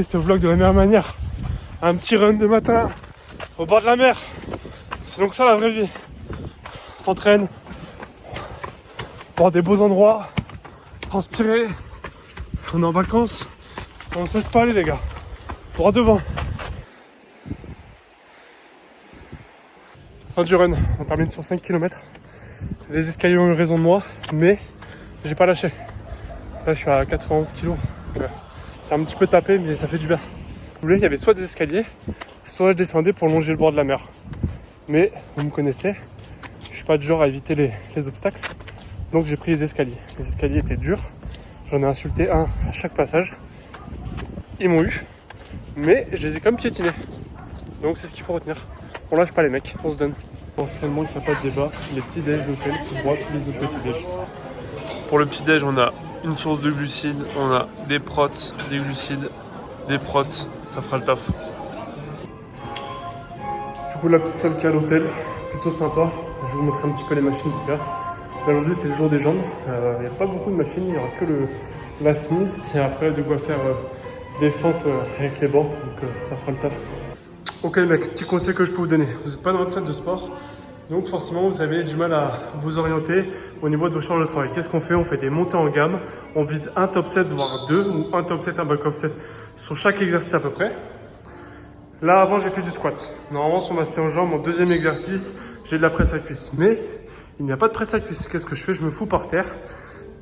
Ce vlog de la meilleure manière. Un petit run de matin au bord de la mer. C'est donc ça la vraie vie. On s'entraîne, voir des beaux endroits, transpirer. On est en vacances. On se laisse pas aller les gars. Droit devant. Fin du run. On termine sur 5 km. Les escaliers ont eu raison de moi, mais j'ai pas lâché. Là je suis à 91 kg. C'est un petit peu tapé, mais ça fait du bien. Vous voulez, il y avait soit des escaliers, soit je descendais pour longer le bord de la mer. Mais vous me connaissez, je suis pas du genre à éviter les obstacles. Donc j'ai pris les escaliers. Les escaliers étaient durs. J'en ai insulté un à chaque passage. Ils m'ont eu, mais je les ai quand même piétinés. Donc c'est ce qu'il faut retenir. On lâche pas les mecs, on se donne. Anciennement qu'il n'y a pas de débat, les petits déj d'hôtel qui boivent tous les autres petits déj. Pour le petit déj, on a une source de glucides, on a des protes, des glucides, des protes, ça fera le taf. Du coup la petite salle qu'il y a à l'hôtel, plutôt sympa. Je vais vous montrer un petit peu les machines qu'il y a. Aujourd'hui c'est le jour des jambes, il n'y a pas beaucoup de machines, il n'y aura que la Smith et après de quoi faire des fentes avec les bancs, donc ça fera le taf. Ok les mecs, petit conseil que je peux vous donner, vous n'êtes pas dans votre salle de sport, donc forcément vous avez du mal à vous orienter au niveau de vos charges de travail. Qu'est-ce qu'on fait? On fait des montées en gamme, on vise un top set voire deux, ou un top set, un back off set sur chaque exercice à peu près. Là avant j'ai fait du squat, normalement sur ma séance jambes, mon deuxième exercice, j'ai de la presse à cuisse, mais il n'y a pas de presse à cuisse. Qu'est-ce que je fais? Je me fous par terre,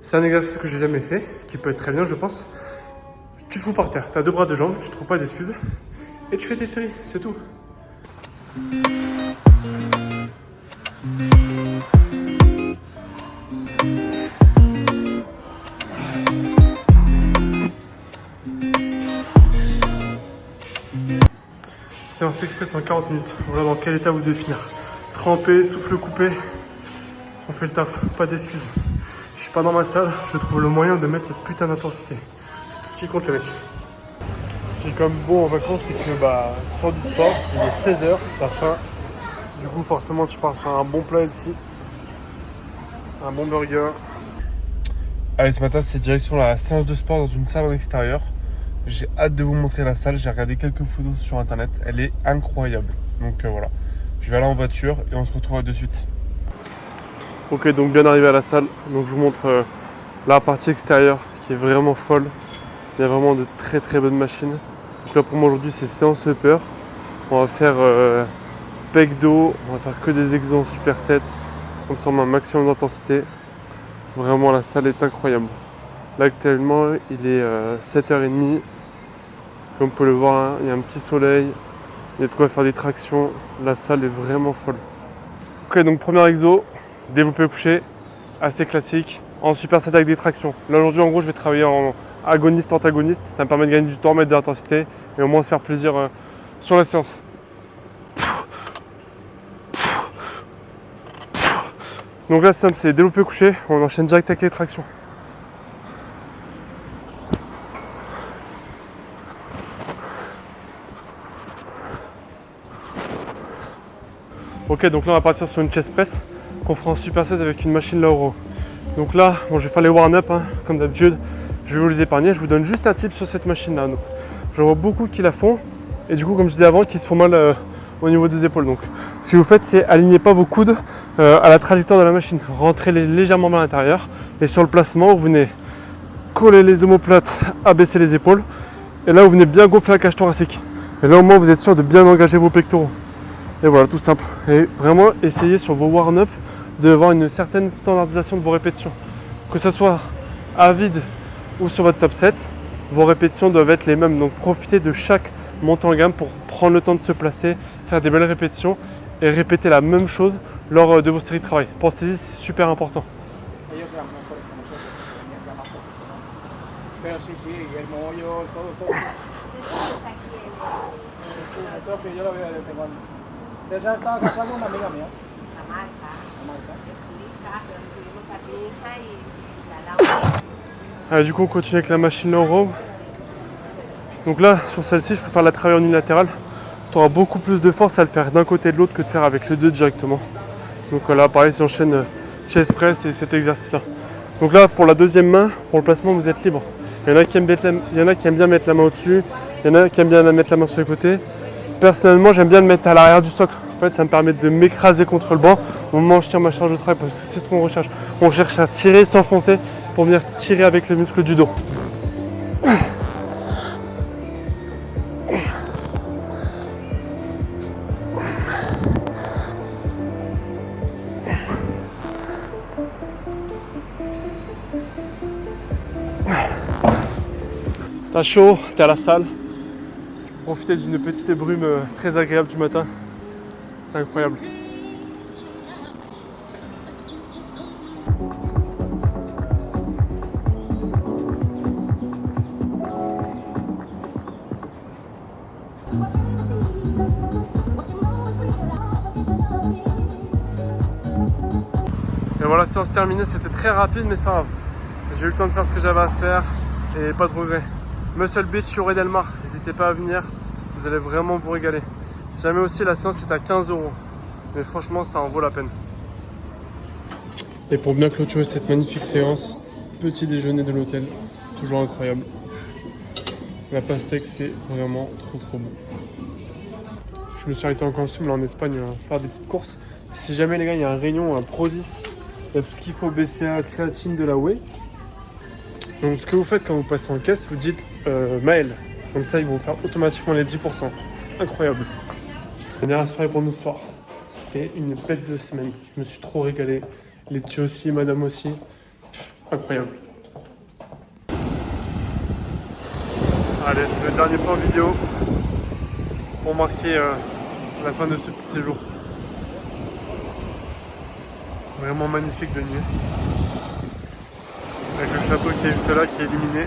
c'est un exercice que j'ai jamais fait, qui peut être très bien je pense. Tu te fous par terre, tu as deux bras, deux jambes, tu trouves pas d'excuses. Et tu fais tes séries, c'est tout. Séance express en 40 minutes. Voilà dans quel état vous devez finir. Trempé, souffle coupé. On fait le taf, pas d'excuses. Je suis pas dans ma salle, je trouve le moyen de mettre cette putain d'intensité. C'est tout ce qui compte les mecs. Ce qui est comme bon en vacances, c'est que tu sors du sport, il est 16h, t'as faim. Du coup, forcément, tu pars sur un bon plat ici. Un bon burger. Allez, ce matin, c'est direction la séance de sport dans une salle en extérieur. J'ai hâte de vous montrer la salle. J'ai regardé quelques photos sur internet. Elle est incroyable. Donc voilà. Je vais aller en voiture et on se retrouve de suite. Ok, donc bien arrivé à la salle. Donc je vous montre la partie extérieure qui est vraiment folle. Il y a vraiment de très très bonnes machines. Donc là pour moi aujourd'hui c'est séance upper. On va faire pec dos, on va faire que des exos en superset. Comme ça on met un maximum d'intensité. Vraiment la salle est incroyable. Là actuellement il est 7h30. Comme vous pouvez le voir, hein, il y a un petit soleil. Il y a de quoi faire des tractions. La salle est vraiment folle. Ok, donc premier exo, développé couché, assez classique. En superset avec des tractions. Là aujourd'hui en gros je vais travailler en agoniste-antagoniste, ça me permet de gagner du temps, mettre de l'intensité et au moins se faire plaisir sur la séance. Donc là c'est simple, c'est développé couché, on enchaîne direct avec les tractions. Ok, donc là on va partir sur une chest press qu'on fera en superset avec une machine Lauro. Donc là, bon, je vais faire les warm-up hein, comme d'habitude. Je vais vous les épargner, je vous donne juste un tip sur cette machine là. Je vois beaucoup qui la font et du coup comme je disais avant qui se font mal au niveau des épaules. Donc ce que vous faites c'est alignez pas vos coudes à la trajectoire de la machine. Rentrez-les légèrement vers l'intérieur et sur le placement vous venez coller les omoplates, abaisser les épaules et là vous venez bien gonfler la cage thoracique. Et là au moins vous êtes sûr de bien engager vos pectoraux. Et voilà, tout simple. Et vraiment essayez sur vos warm-up d'avoir une certaine standardisation de vos répétitions. Que ce soit à vide ou sur votre top set, vos répétitions doivent être les mêmes. Donc profitez de chaque montée en gamme pour prendre le temps de se placer, faire des belles répétitions et répéter la même chose lors de vos séries de travail. Pensez-y, c'est super important. Já estava casado com uma amiga minha. Allez, du coup on continue avec la machine Lauro. Donc là sur celle-ci je préfère la travailler en unilatéral. Tu auras beaucoup plus de force à le faire d'un côté et de l'autre que de faire avec les deux directement. Donc là pareil si j'enchaîne chest press et cet exercice là. Donc là pour la deuxième main, pour le placement vous êtes libre. Il y en a qui aiment bien mettre la main au-dessus, Il y en a qui aiment bien mettre la main sur les côtés. Personnellement, j'aime bien le mettre à l'arrière du socle. En fait, ça me permet de m'écraser contre le banc au moment où je tire ma charge de travail parce que c'est ce qu'on recherche. On cherche à tirer, s'enfoncer pour venir tirer avec les muscles du dos. T'as chaud, t'es à la salle. Profiter d'une petite brume très agréable du matin. C'est incroyable. Et voilà, séance terminée, c'était très rapide mais c'est pas grave. J'ai eu le temps de faire ce que j'avais à faire et pas de regrets. Muscle Beach sur Lloret del Mar, n'hésitez pas à venir, vous allez vraiment vous régaler. Si jamais aussi la séance est à 15 €, mais franchement ça en vaut la peine. Et pour bien clôturer cette magnifique séance, petit déjeuner de l'hôtel, toujours incroyable. La pastèque c'est vraiment trop bon. Je me suis arrêté en consul en Espagne à faire des petites courses. Si jamais les gars il y a un rayon, un Prozis, il y a tout ce qu'il faut, BCA, créatine, de la whey. Donc ce que vous faites quand vous passez en caisse, vous dites Maël. Comme ça ils vont vous faire automatiquement les 10%. C'est incroyable. La dernière soirée pour nous ce soir, c'était une bête de semaine. Je me suis trop régalé. Les petits aussi, madame aussi. Incroyable. Allez, c'est le dernier plan vidéo pour marquer la fin de ce petit séjour. Vraiment magnifique de nuit. Avec le château qui est juste là, qui est illuminé.